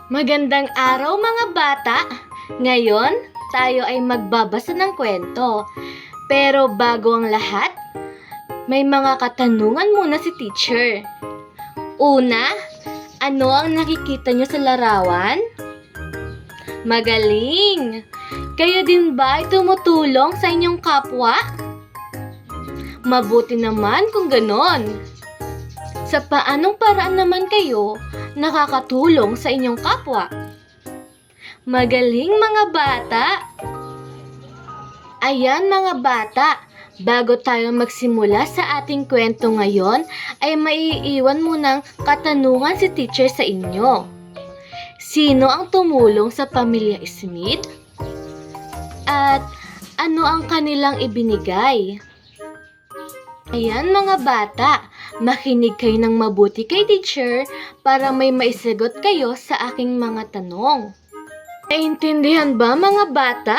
Magandang araw mga bata! Ngayon, tayo ay magbabasa ng kwento. Pero bago ang lahat, may mga katanungan muna si teacher. Una, ano ang nakikita niyo sa larawan? Magaling! Kayo din ba ay tumutulong sa inyong kapwa? Mabuti naman kung ganon. Sa paanong paraan naman kayo nakakatulong sa inyong kapwa? Magaling mga bata! Ayan mga bata, bago tayo magsimula sa ating kwento ngayon, ay maiiwan munang katanungan si teacher sa inyo. Sino ang tumulong sa pamilya Smith? At ano ang kanilang ibinigay? Ayan mga bata, makinig kayo ng mabuti kay teacher para may maisagot kayo sa aking mga tanong. Naintindihan ba mga bata?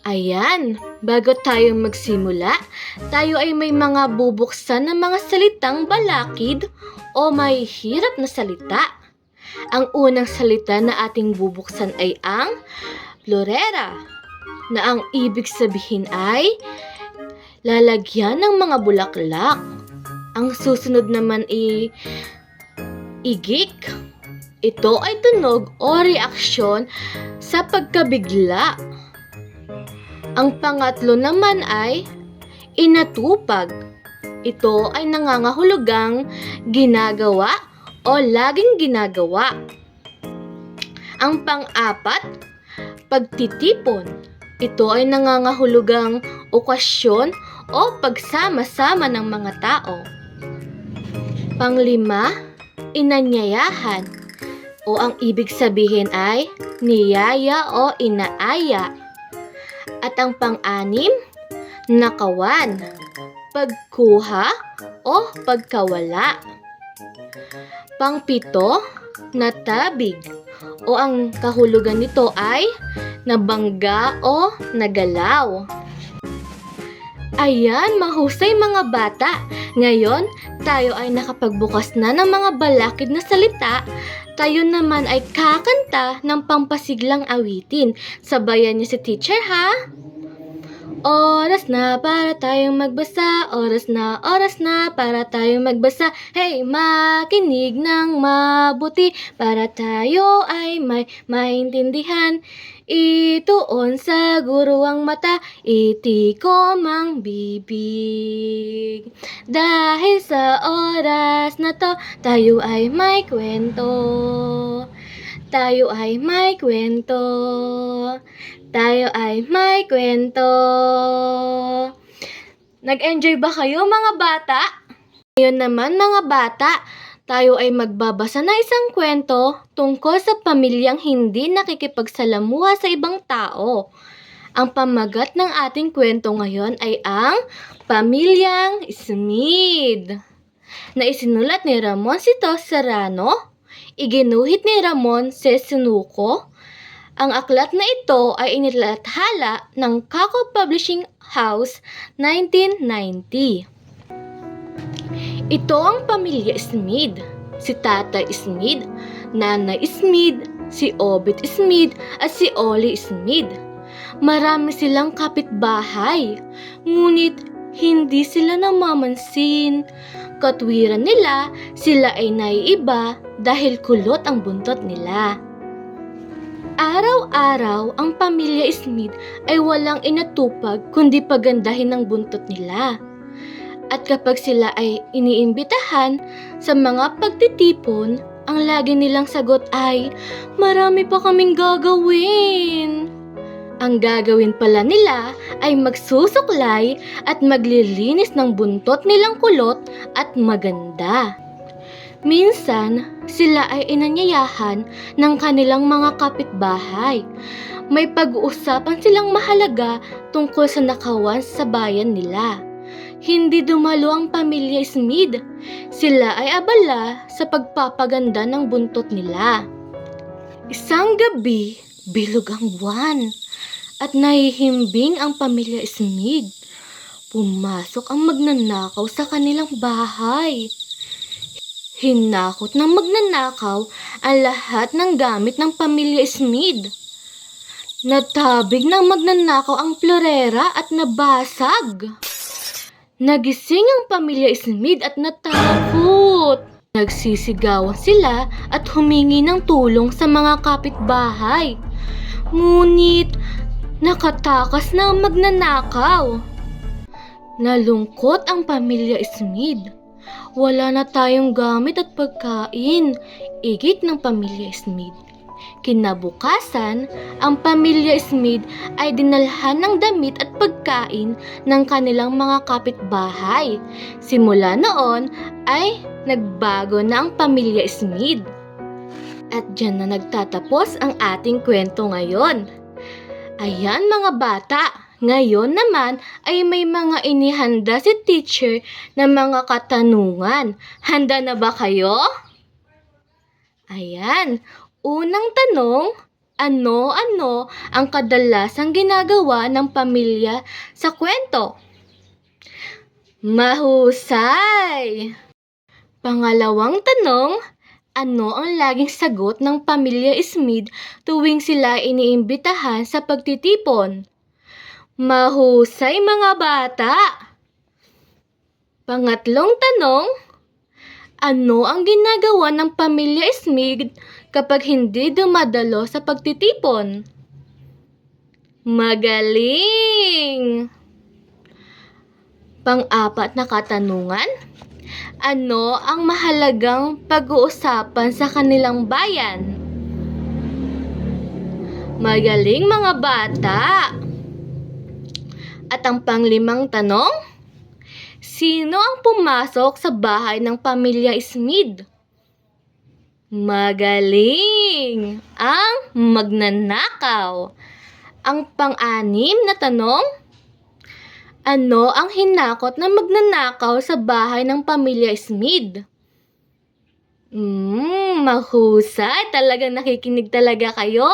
Ayan, bago tayo magsimula, tayo ay may mga bubuksan na mga salitang balakid o may hirap na salita. Ang unang salita na ating bubuksan ay ang florera, na ang ibig sabihin ay lalagyan ng mga bulaklak. Ang susunod naman ay igik. Ito ay tunog o reaksyon sa pagkabigla. Ang pangatlo naman ay inatupag. Ito ay nangangahulugang ginagawa o laging ginagawa. Ang pang-apat, pagtitipon. Ito ay nangangahulugang okasyon o pagsama-sama ng mga tao. Panglima, inanyayahan. O ang ibig sabihin ay niyaya o inaaya. At ang pang-anim, nakawan. Pagkuha o pagkawala. Pang-pito, natabig. O ang kahulugan nito ay nabangga o nagalaw. Ayan, mahusay mga bata! Ngayon, tayo ay nakapagbukas na ng mga balakid na salita. Tayo naman ay kakanta ng pampasiglang awitin. Sabayan niyo si teacher ha! Oras na para tayong magbasa, oras na para tayong magbasa. Hey, makinig ng mabuti para tayo ay may maintindihan. Ituon sa guro ang mata, itikom ang bibig. Dahil sa oras na to, tayo ay may kwento. Tayo ay may kwento. Tayo ay may kwento. Nag-enjoy ba kayo mga bata? Ngayon naman mga bata, tayo ay magbabasa na isang kwento tungkol sa pamilyang hindi nakikipagsalamuha sa ibang tao. Ang pamagat ng ating kwento ngayon ay ang Pamilyang Smith, na isinulat ni Ramon Sito Serrano, iginuhit ni Ramon C. Sinuko. Ang aklat na ito ay inilathala ng Kako Publishing House 1990. Ito ang pamilya Smith. Si Tatay Smith, Nanay Smith, si Obet Smith at si Ollie Smith. Marami silang kapitbahay, ngunit hindi sila namamansin. Katwiran nila, sila ay naiiba dahil kulot ang buntot nila. Araw-araw, ang pamilya Smith ay walang inatupag kundi pagandahin ang buntot nila. At kapag sila ay iniimbitahan sa mga pagtitipon, ang lagi nilang sagot ay, marami pa kaming gagawin. Ang gagawin pala nila ay magsusuklay at maglilinis ng buntot nilang kulot at maganda. Minsan, sila ay inanyayahan ng kanilang mga kapitbahay. May pag-uusapan silang mahalaga tungkol sa nakawan sa bayan nila. Hindi dumalo ang pamilya Smith. Sila ay abala sa pagpapaganda ng buntot nila. Isang gabi, bilog ang buwan at nahihimbing ang pamilya Smith. Pumasok ang magnanakaw sa kanilang bahay. Hinakot ng magnanakaw ang lahat ng gamit ng pamilya Smith. Natabig ng magnanakaw ang florera at nabasag. Nagising ang pamilya Smith at natakot. Nagsisigawan sila at humingi ng tulong sa mga kapitbahay. Ngunit nakatakas na ang magnanakaw. Nalungkot ang pamilya Smith. Wala na tayong gamit at pagkain, igit ng pamilya Smith. Kinabukasan, ang pamilya Smith ay dinalhan ng damit at pagkain ng kanilang mga kapitbahay. Simula noon ay nagbago na ang pamilya Smith. At diyan na nagtatapos ang ating kwento ngayon. Ayan mga bata, ngayon naman ay may mga inihanda si teacher na mga katanungan. Handa na ba kayo? Ayan, unang tanong, ano-ano ang kadalasang ginagawa ng pamilya sa kwento? Mahusay! Pangalawang tanong, ano ang laging sagot ng pamilya Smith tuwing sila iniimbitahan sa pagtitipon? Mahusay mga bata! Pangatlong tanong, ano ang ginagawa ng pamilya Smith kapag hindi dumadalo sa pagtitipon? Magaling! Pang-apat na katanungan, ano ang mahalagang pag-uusapan sa kanilang bayan? Magaling mga bata! At ang panglimang tanong, sino ang pumasok sa bahay ng pamilya Smith? Magaling! Ang magnanakaw. Ang pang-anim na tanong, ano ang hinakot ng magnanakaw sa bahay ng pamilya Smith? Mahusay! Talagang nakikinig talaga kayo.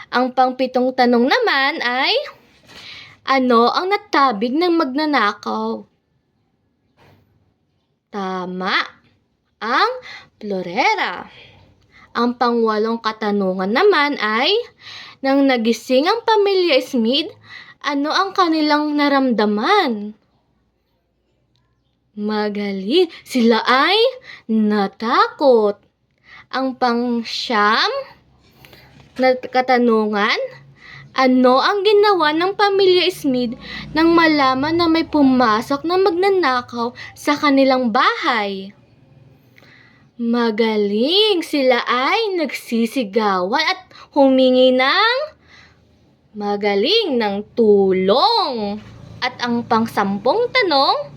Ang pang-pitong tanong naman ay, ano ang natabig ng magnanakaw? Tama, ang florera. Ang pangwalong katanungan naman ay, nang nagising ang pamilya Smith, ano ang kanilang naramdaman? Magaling, sila ay natakot. Ang pangsyam na katanungan, ano ang ginawa ng pamilya Smith nang malaman na may pumasok na magnanakaw sa kanilang bahay? Magaling, sila ay nagsisigawan at humingi ng tulong. At ang pang-sampung tanong,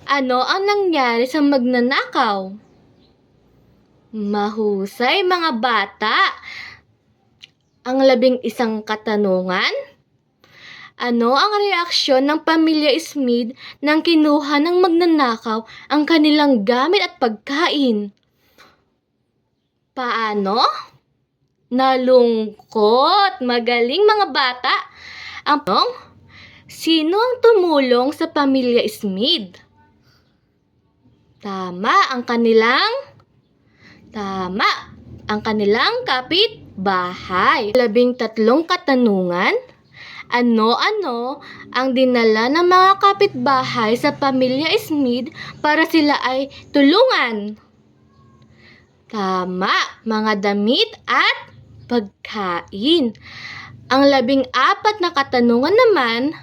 ano ang nangyari sa magnanakaw? Mahusay mga bata! Ang 11 katanungan, ano ang reaksyon ng pamilya Smith nang kinuha ng magnanakaw ang kanilang gamit at pagkain? Paano? Nalungkot! Magaling mga bata! Ang tanong, sino ang tumulong sa pamilya Smith? Tama, ang kanilang kapitbahay. 13 katanungan, ano-ano ang dinala ng mga kapitbahay sa pamilya Smith para sila ay tulungan? Tama, mga damit at pagkain. Ang 14 na katanungan naman,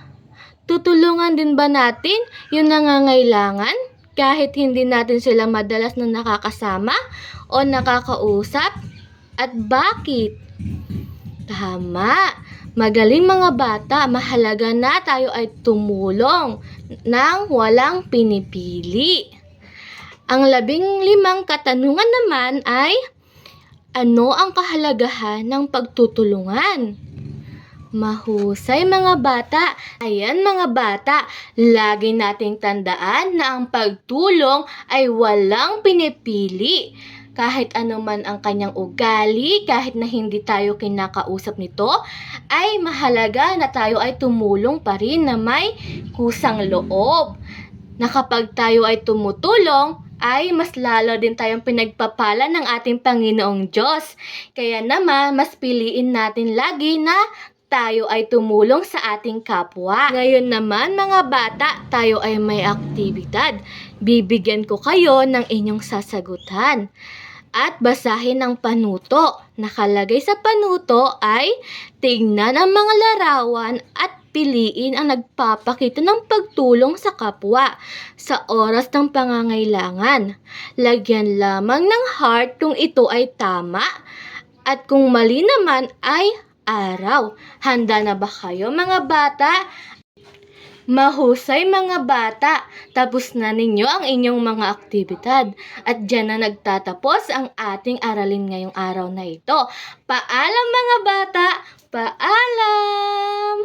tutulungan din ba natin yung nangangailangan kahit hindi natin sila madalas na nakakasama o nakakausap? At bakit? Tama, magaling mga bata, mahalaga na tayo ay tumulong nang walang pinipili. Ang 15 katanungan naman ay, ano ang kahalagahan ng pagtutulungan? Mahusay mga bata! Ayan mga bata, lagi nating tandaan na ang pagtulong ay walang pinipili. Kahit ano man ang kanyang ugali, kahit na hindi tayo kinakausap nito, ay mahalaga na tayo ay tumulong pa rin na may kusang loob. Na kapag tayo ay tumutulong, ay mas lalo din tayong pinagpapala ng ating Panginoong Diyos. Kaya naman, mas piliin natin lagi na tayo ay tumulong sa ating kapwa. Ngayon naman mga bata, tayo ay may aktibidad. Bibigyan ko kayo ng inyong sasagutan. At basahin ang panuto. Nakalagay sa panuto ay tingnan ang mga larawan at piliin ang nagpapakita ng pagtulong sa kapwa sa oras ng pangangailangan. Lagyan lamang ng heart kung ito ay tama at kung mali naman ay araw. Handa na ba kayo mga bata? Mahusay mga bata, tapos na ninyo ang inyong mga aktibidad at dyan na nagtatapos ang ating aralin ngayong araw na ito. Paalam mga bata! Paalam!